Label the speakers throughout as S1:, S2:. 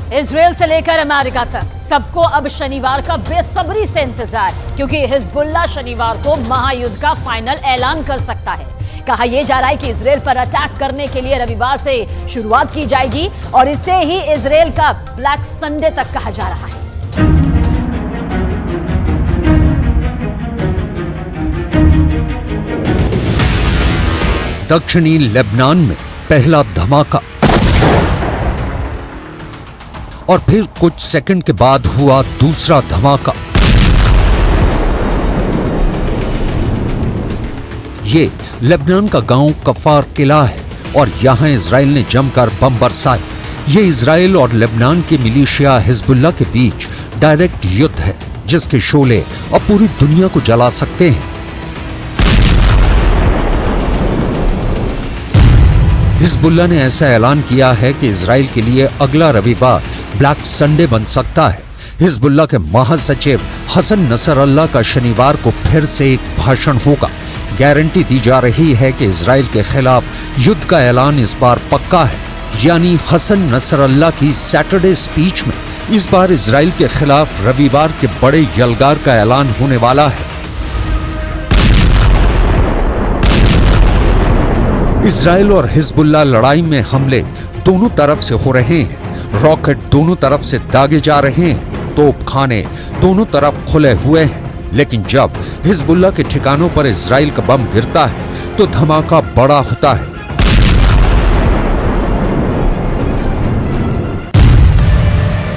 S1: Israel से लेकर America तक सबको अब शनिवार का बेसब्री से इंतजार, क्योंकि हिजबुल्लाह शनिवार को महायुद्ध का फाइनल ऐलान कर सकता है। कहा यह जा रहा है कि इजराइल पर अटैक करने के लिए रविवार से शुरुआत की जाएगी और इसे ही इजराइल का ब्लैक संडे तक कहा जा रहा है।
S2: दक्षिणी लेबनान में पहला धमाका और फिर कुछ सेकंड के बाद हुआ दूसरा धमाका। ये लेबनान का गांव कफार किला है और यहां इजराइल ने जमकर बम बरसाए। ये इजराइल और लेबनान के मिलिशिया हिजबुल्लाह के बीच डायरेक्ट युद्ध है, जिसके शोले अब पूरी दुनिया को जला सकते हैं। हिजबुल्लाह ने ऐसा ऐलान किया है कि इजराइल के लिए अगला रविवार ब्लैक संडे बन सकता है। हिजबुल्लाह के महासचिव हसन नसरल्लाह का शनिवार को फिर से एक भाषण होगा। गारंटी दी जा रही है कि इजराइल के खिलाफ युद्ध का ऐलान इस बार पक्का है, यानी हसन नसरल्लाह की सैटरडे स्पीच में इस बार इजराइल के खिलाफ रविवार के बड़े यलगार का ऐलान होने वाला है। इजराइल और हिजबुल्लाह लड़ाई में हमले दोनों तरफ से हो रहे हैं। रॉकेट दोनों तरफ से दागे जा रहे हैं, तोपखाने दोनों तरफ खुले हुए हैं। लेकिन जब हिजबुल्लाह के ठिकानों पर इजराइल का बम गिरता है तो धमाका बड़ा होता है।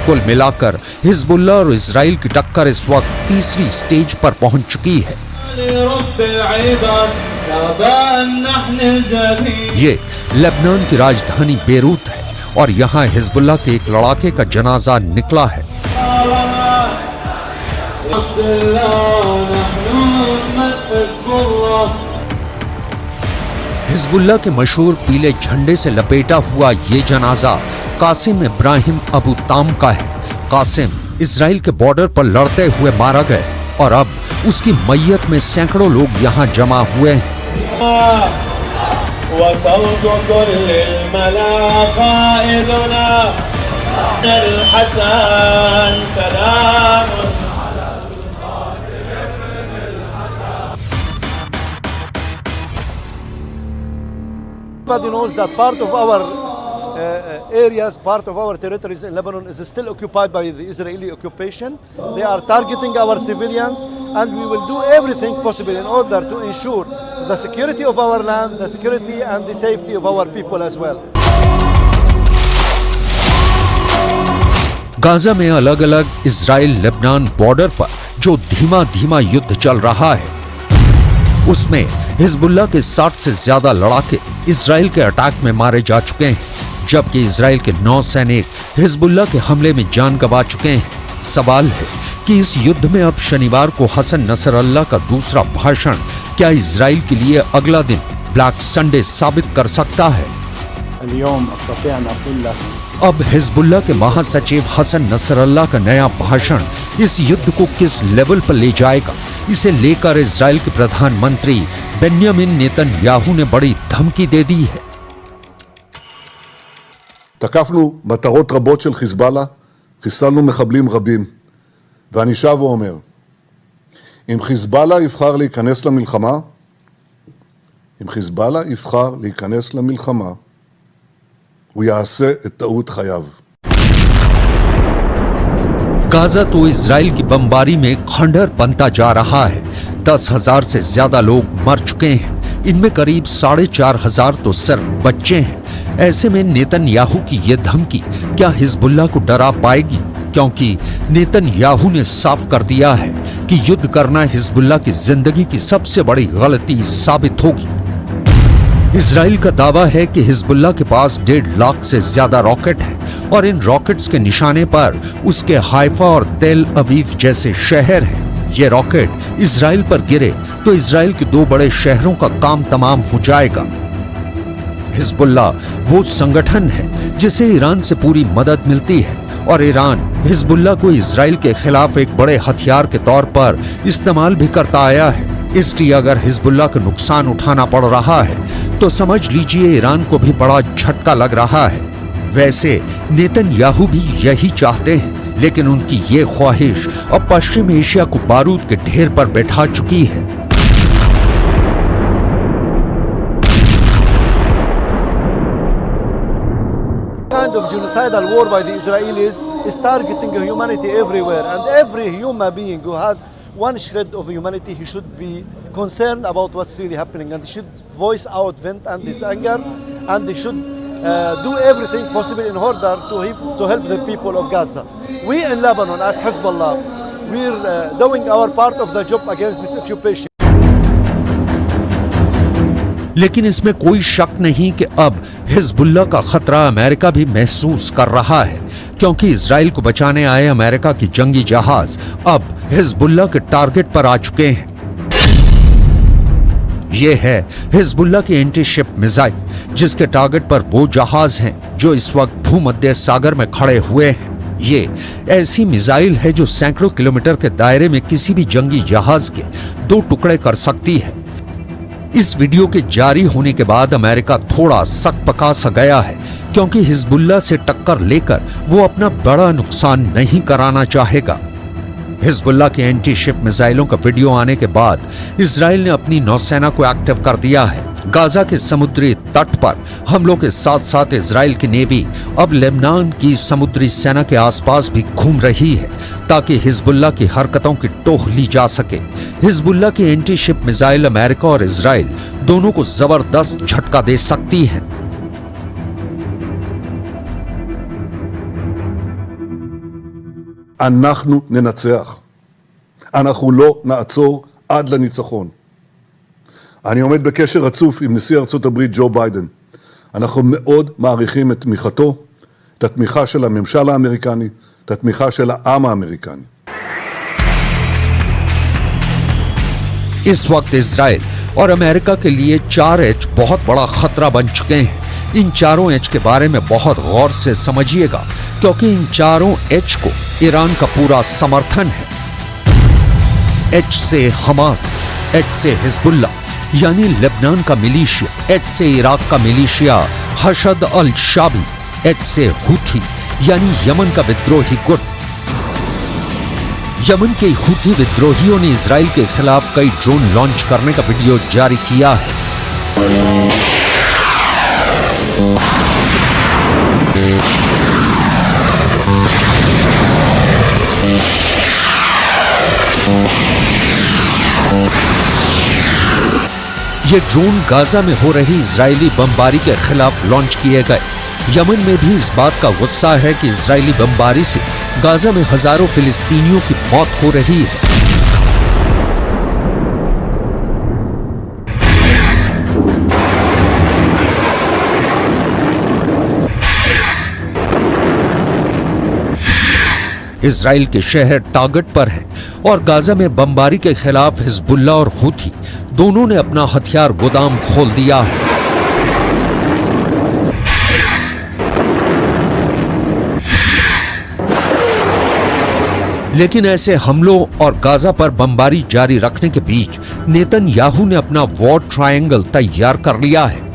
S2: कुल मिलाकर हिजबुल्लाह और इजराइल की टक्कर इस वक्त तीसरी स्टेज पर पहुंच चुकी है। ये लेबनान की राजधानी बेरूत है और यहाँ हिजबुल्लाह के एक लड़ाके का जनाजा निकला है। हिजबुल्लाह के मशहूर पीले झंडे से लपेटा हुआ ये जनाजा कासिम इब्राहिम अबू ताम का है। कासिम इजराइल के बॉर्डर पर लड़ते हुए मारा गए और अब उसकी मैयत में सैकड़ों लोग यहाँ जमा हुए हैं।
S3: Everybody knows that part of our areas, part of our territories in Lebanon is still occupied by the Israeli occupation. They are targeting our civilians, and we will do everything possible in order to ensure the security of our land, the security and the safety of our people as well.
S2: Gaza में अलग अलग Israel Lebanon border पर जो धीमा धीमा युद्ध चल रहा है, उसमें हिजबुल्लाह के 60 से ज्यादा लड़ाके इजराइल के अटैक में मारे जा चुके हैं, जबकि इजराइल के 9 सैनिक हिजबुल्लाह के हमले में जान गंवा चुके हैं। सवाल है कि इस युद्ध में अब शनिवार को हसन नसरल्लाह का दूसरा भाषण क्या इजराइल के लिए अगला दिन ब्लैक संडे साबित कर सकता है? अब हिजबुल्लाह के महासचिव हसन नसरल्लाह का नया भाषण इस युद्ध को किस लेवल पर ले जाएगा, इसे लेकर इजराइल के प्रधानमंत्री बेन्यामिन नेतन्याहू ने बड़ी धमकी दे दी है।
S4: תקפנו מטרות רבות של חיזבאללה, חיסלנו מחבלים רבים, ואני שב ואומר, אם חיזבאללה יבחר להיכנס למלחמה, הוא יעשה את טעות חייו.
S2: गाजा तो इजराइल की बमबारी में खंडहर बनता जा रहा है। 10,000 से ज्यादा लोग मर चुके हैं, इनमें करीब 4,500 तो सिर्फ बच्चे हैं। ऐसे में नेतन्याहू की ये धमकी क्या हिजबुल्लाह को डरा पाएगी? क्योंकि नेतन्याहू ने साफ कर दिया है कि युद्ध करना हिजबुल्लाह की जिंदगी की सबसे बड़ी गलती साबित होगी। इजराइल का दावा है कि हिजबुल्लाह के पास 1.5 लाख से ज्यादा रॉकेट हैं और इन रॉकेट्स के निशाने पर उसके हाइफा और तेल अवीव जैसे शहर हैं। ये रॉकेट इजराइल पर गिरे तो इजराइल के 2 बड़े शहरों का काम तमाम हो जाएगा। हिजबुल्लाह वो संगठन है जिसे ईरान से पूरी मदद मिलती है और ईरान हिजबुल्लाह को इजराइल के खिलाफ एक बड़े हथियार के तौर पर इस्तेमाल भी करता आया है। इसलिए अगर हिजबुल्लाह को नुकसान उठाना पड़ रहा है तो समझ लीजिए ईरान को भी बड़ा झटका लग रहा है। वैसे नेतन्याहू भी यही चाहते हैं, लेकिन उनकी ये ख्वाहिश अब पश्चिम एशिया को बारूद के ढेर पर बैठा चुकी है।
S3: Kind of genocidal war by the Israelis is targeting humanity everywhere, and every human being who has one shred of humanity, he should be concerned about what's really happening, and he should voice out, vent and his anger, and he should do everything possible in order to help the people of Gaza. We in Lebanon, as Hezbollah, we're doing our part of the job against this occupation.
S2: लेकिन इसमें कोई शक नहीं कि अब Hezbollah का खतरा America भी महसूस कर रहा है, क्योंकि इजराइल को बचाने आए अमेरिका की जंगी जहाज अब हिजबुल्लाह के टारगेट पर आ चुके हैं। यह है हिजबुल्लाह की एंटी शिप मिसाइल, जिसके टारगेट पर वो जहाज हैं जो इस वक्त भूमध्य सागर में खड़े हुए हैं। ये ऐसी मिसाइल है जो सैकड़ों किलोमीटर के दायरे में किसी भी जंगी जहाज के 2 टुकड़े कर सकती है। इस वीडियो के जारी होने के बाद अमेरिका थोड़ा सकपका सा गया है, क्योंकि हिजबुल्लाह से टक्कर लेकर वो अपना बड़ा नुकसान नहीं कराना चाहेगा। हिजबुल्लाह के एंटी शिप मिसाइलों का वीडियो आने के बाद इजराइल ने अपनी नौसेना को एक्टिव कर दिया है। गाजा के समुद्री तट पर हमलों के साथ साथ इजराइल की नेवी अब लेबनान की समुद्री सेना के आसपास भी घूम रही है, ताकि हिजबुल्लाह की हरकतों की टोह ली जा सके। हिजबुल्लाह की एंटी शिप मिसाइल अमेरिका और इजराइल दोनों को जबरदस्त झटका दे सकती है।
S4: אנחנו ננצח. אנחנו לא נעצור עד לניצחון. אני עומד בקשר רצוף עם נשיא ארצות הברית ג'ו ביידן. אנחנו מאוד מעריכים את תמיכתו, את התמיכה של הממשל האמריקני, את התמיכה של העם האמריקני.
S2: इस वक्त इजराइल और अमेरिका के लिए 4H बहुत बड़ा खतरा बन चुके हैं। इन चारों H के बारे में बहुत गौर से समझिएगा, क्योंकि इन चारों H को ईरान का पूरा समर्थन है। H से हमास, H से हिजबुल्लाह यानी लेबनान का मिलिशिया, H से इराक का मिलिशिया हशद अल शाबी, H से हुथी यानी यमन का विद्रोही गुट। यमन के हुथी विद्रोहियों ने इजराइल के खिलाफ कई ड्रोन लॉन्च करने का वीडियो जारी किया है। ये ड्रोन गाजा में हो रही इजरायली बमबारी के खिलाफ लॉन्च किए गए। यमन में भी इस बात का गुस्सा है कि इजरायली बमबारी से गाजा में हजारों फिलिस्तीनियों की मौत हो रही है। इजराइल के शहर टारगेट पर हैं और गाजा में बमबारी के खिलाफ हिजबुल्लाह और हुथी दोनों ने अपना हथियार गोदाम खोल दिया है। लेकिन ऐसे हमलों और गाजा पर बमबारी जारी रखने के बीच नेतन्याहू ने अपना वॉर ट्रायंगल तैयार कर लिया है।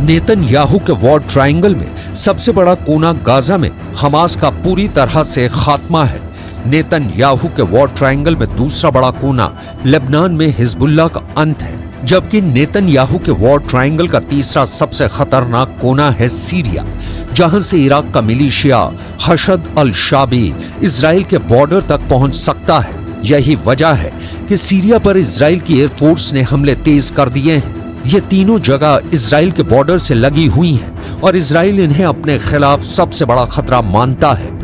S2: नेतन्याहू के वॉर ट्रायंगल में सबसे बड़ा कोना गाजा में हमास का पूरी तरह से खात्मा है। नेतन्याहू के वॉर ट्रायंगल में दूसरा बड़ा कोना लेबनान में हिजबुल्लाह का अंत है, जबकि नेतन्याहू के वॉर ट्रायंगल का तीसरा सबसे खतरनाक कोना है सीरिया, जहां से इराक का मिलिशिया हशद अल शाबी इजराइल के बॉर्डर तक पहुंच सकता है। यही वजह है कि सीरिया पर इजराइल की एयरफोर्स ने हमले तेज कर दिए हैं। ये तीनों जगह इजराइल के बॉर्डर से लगी हुई हैं और इजराइल इन्हें अपने खिलाफ सबसे बड़ा खतरा मानता है।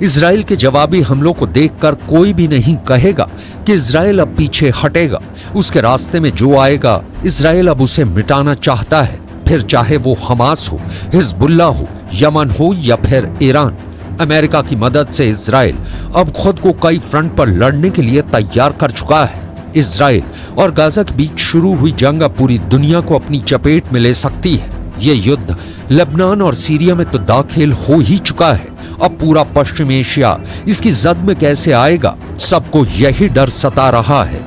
S2: इजराइल के जवाबी हमलों को देखकर कोई भी नहीं कहेगा कि इजराइल अब पीछे हटेगा। उसके रास्ते में जो आएगा इजराइल अब उसे मिटाना चाहता है, फिर चाहे वो हमास हो, हिजबुल्लाह हो, यमन हो या फिर ईरान। अमेरिका की मदद से इजराइल अब खुद को कई फ्रंट पर लड़ने के लिए तैयार कर चुका है। इजराइल और गाजा के बीच शुरू हुई जंग अब पूरी दुनिया को अपनी चपेट में ले सकती है। ये युद्ध लेबनान और सीरिया में तो दाखिल हो ही चुका है। अब पूरा पश्चिम एशिया इसकी जद में कैसे आएगा, सबको यही डर सता रहा है।